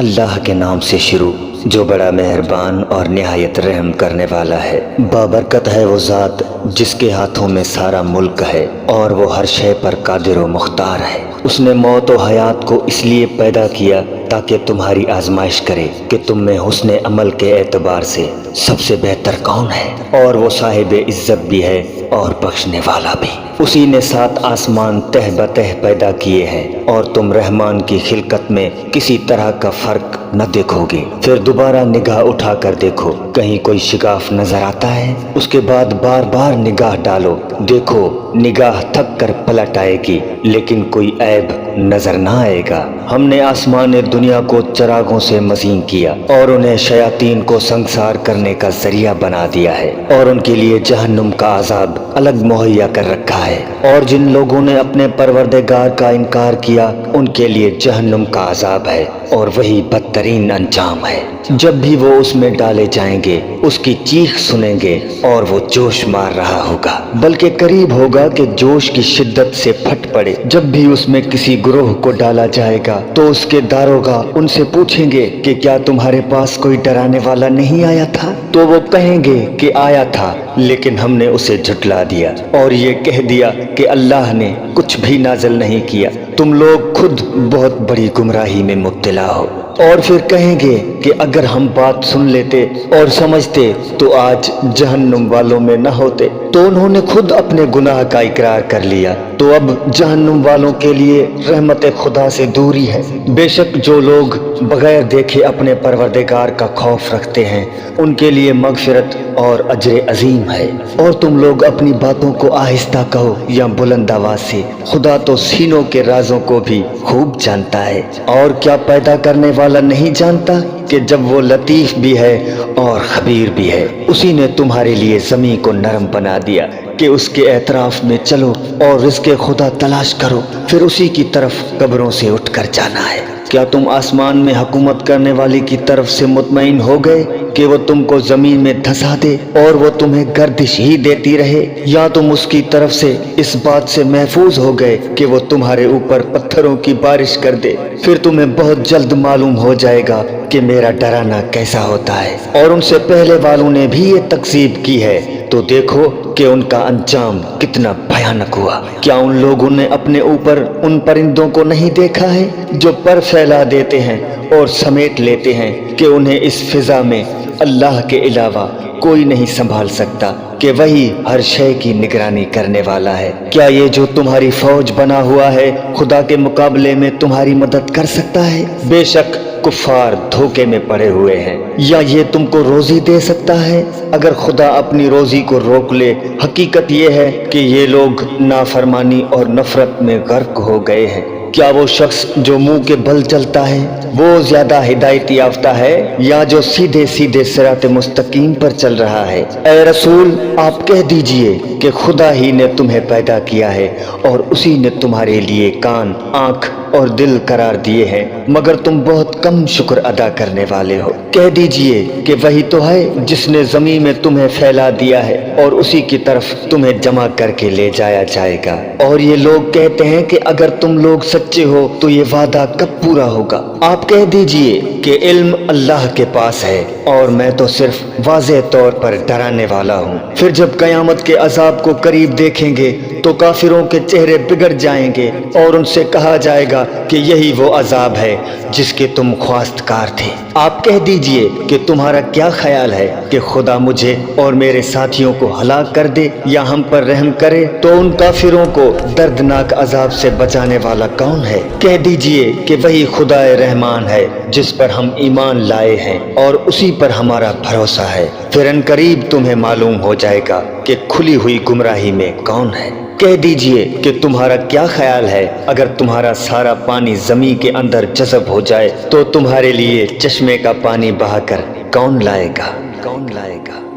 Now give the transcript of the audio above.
اللہ کے نام سے شروع جو بڑا مہربان اور نہایت رحم کرنے والا ہے۔ بابرکت ہے وہ ذات جس کے ہاتھوں میں سارا ملک ہے اور وہ ہر شے پر قادر و مختار ہے۔ اس نے موت و حیات کو اس لیے پیدا کیا تاکہ تمہاری آزمائش کرے کہ تم میں حسن عمل کے اعتبار سے سب سے بہتر کون ہے، اور وہ صاحب عزت بھی ہے اور بخشنے والا بھی۔ اسی نے 7 آسمان تہ بتہ پیدا کیے ہیں اور تم رحمان کی خلقت میں کسی طرح کا فرق نہ دیکھو گے۔ پھر دوبارہ نگاہ اٹھا کر دیکھو، کہیں کوئی شگاف نظر آتا ہے؟ اس کے بعد بار بار نگاہ ڈالو، دیکھو نگاہ تھک کر پلٹ آئے گی لیکن کوئی عیب نظر نہ آئے گا۔ ہم نے آسمان دنیا کو چراغوں سے مزین کیا اور انہیں شیاطین کو سنگسار کرنے کا ذریعہ بنا دیا ہے، اور ان کے لیے جہنم کا عذاب الگ مہیا کر رکھا ہے، اور جن لوگوں نے اپنے پروردگار کا انکار کیا ان کے لیے جہنم کا عذاب ہے اور وہی بدترین انجام ہے۔ جب بھی وہ اس میں ڈالے جائیں گے اس کی چیخ سنیں گے اور وہ جوش مار رہا ہوگا، بلکہ قریب ہوگا کہ جوش کی شدت سے پھٹ پڑے۔ جب بھی اس میں کسی گروہ کو ڈالا جائے گا تو اس کے داروغہ ان سے پوچھیں گے کہ کیا تمہارے پاس کوئی ڈرانے والا نہیں آیا تھا؟ تو وہ کہیں گے کہ آیا تھا لیکن ہم نے اسے جھٹلا دیا اور یہ کہہ دیا کہ اللہ نے کچھ بھی نازل نہیں کیا، تم لوگ خود بہت بڑی گمراہی میں مبتلا ہو۔ اور پھر کہیں گے کہ اگر ہم بات سن لیتے اور سمجھتے تو آج جہنم والوں میں نہ ہوتے۔ تو انہوں نے خود اپنے گناہ کا اقرار کر لیا، تو اب جہنم والوں کے لیے رحمت خدا سے دوری ہے۔ بے شک جو لوگ بغیر دیکھے اپنے پروردگار کا خوف رکھتے ہیں ان کے لیے مغفرت اور اجر عظیم ہے۔ اور تم لوگ اپنی باتوں کو آہستہ کہو یا بلند آواز سے، خدا تو سینوں کے رازوں کو بھی خوب جانتا ہے۔ اور کیا پیدا کرنے والا نہیں جانتا کہ جب وہ لطیف بھی ہے اور خبیر بھی ہے؟ اسی نے تمہارے لیے زمین کو نرم بنا دیا کہ اس کے اطراف میں چلو اور رزق خدا تلاش کرو، پھر اسی کی طرف قبروں سے اٹھ کر جانا ہے۔ کیا تم آسمان میں حکومت کرنے والی کی طرف سے مطمئن ہو گئے کہ وہ تم کو زمین میں دھسا دے اور وہ تمہیں گردش ہی دیتی رہے، یا تم اس کی طرف سے اس بات سے محفوظ ہو گئے کہ وہ تمہارے اوپر پتھروں کی بارش کر دے؟ پھر تمہیں بہت جلد معلوم ہو جائے گا کہ میرا ڈرانا کیسا ہوتا ہے۔ اور ان سے پہلے والوں نے بھی یہ تکذیب کی ہے، تو دیکھو کہ ان کا انجام کتنا بھیانک ہوا۔ کیا ان لوگوں نے اپنے اوپر ان پرندوں کو نہیں دیکھا ہے جو پر پھیلا دیتے ہیں اور سمیٹ لیتے ہیں کہ انہیں اس فضا میں اللہ کے علاوہ کوئی نہیں سنبھال سکتا، کہ وہی ہر شے کی نگرانی کرنے والا ہے؟ کیا یہ جو تمہاری فوج بنا ہوا ہے خدا کے مقابلے میں تمہاری مدد کر سکتا ہے؟ بے شک کفار دھوکے میں پڑے ہوئے ہیں۔ یا یہ تم کو روزی دے سکتا ہے؟ اگر خدا اپنی روزی کو روک لے، حقیقت یہ ہے کہ یہ لوگ نافرمانی اور نفرت میں غرق ہو گئے ہیں۔ کیا وہ شخص جو منہ کے بل چلتا ہے وہ زیادہ ہدایت یافتہ ہے یا جو سیدھے سیدھے صراط مستقیم پر چل رہا ہے؟ اے رسول آپ کہہ دیجئے کہ خدا ہی نے تمہیں پیدا کیا ہے اور اسی نے تمہارے لیے کان، آنکھ اور دل قرار دیے ہیں، مگر تم بہت کم شکر ادا کرنے والے ہو۔ کہہ دیجئے کہ وہی تو ہے جس نے زمین میں تمہیں پھیلا دیا ہے اور اسی کی طرف تمہیں جمع کر کے لے جایا جائے گا۔ اور یہ لوگ کہتے ہیں کہ اگر تم لوگ سچے ہو تو یہ وعدہ کب پورا ہوگا؟ آپ کہہ دیجئے کہ علم اللہ کے پاس ہے اور میں تو صرف واضح طور پر ڈرانے والا ہوں۔ پھر جب قیامت کے عذاب کو قریب دیکھیں گے تو کافروں کے چہرے بگڑ جائیں گے اور ان سے کہا جائے گا کہ یہی وہ عذاب ہے جس کے تم خواستگار تھے۔ آپ کہہ دیجئے کہ تمہارا کیا خیال ہے کہ خدا مجھے اور میرے ساتھیوں کو ہلاک کر دے یا ہم پر رحم کرے؟ تو ان کافروں کو دردناک عذاب سے بچانے والا کون ہے؟ کہہ دیجئے کہ وہی خدا رحمان ہے جس پر ہم ایمان لائے ہیں اور اسی پر ہمارا بھروسہ ہے۔ پھر ان قریب تمہیں معلوم ہو جائے گا کہ کھلی ہوئی گمراہی میں کون ہے۔ کہہ دیجئے کہ تمہارا کیا خیال ہے اگر تمہارا سارا پانی زمین کے اندر جذب ہو جائے تو تمہارے لیے چشمے کا پانی بہا کر کون لائے گا؟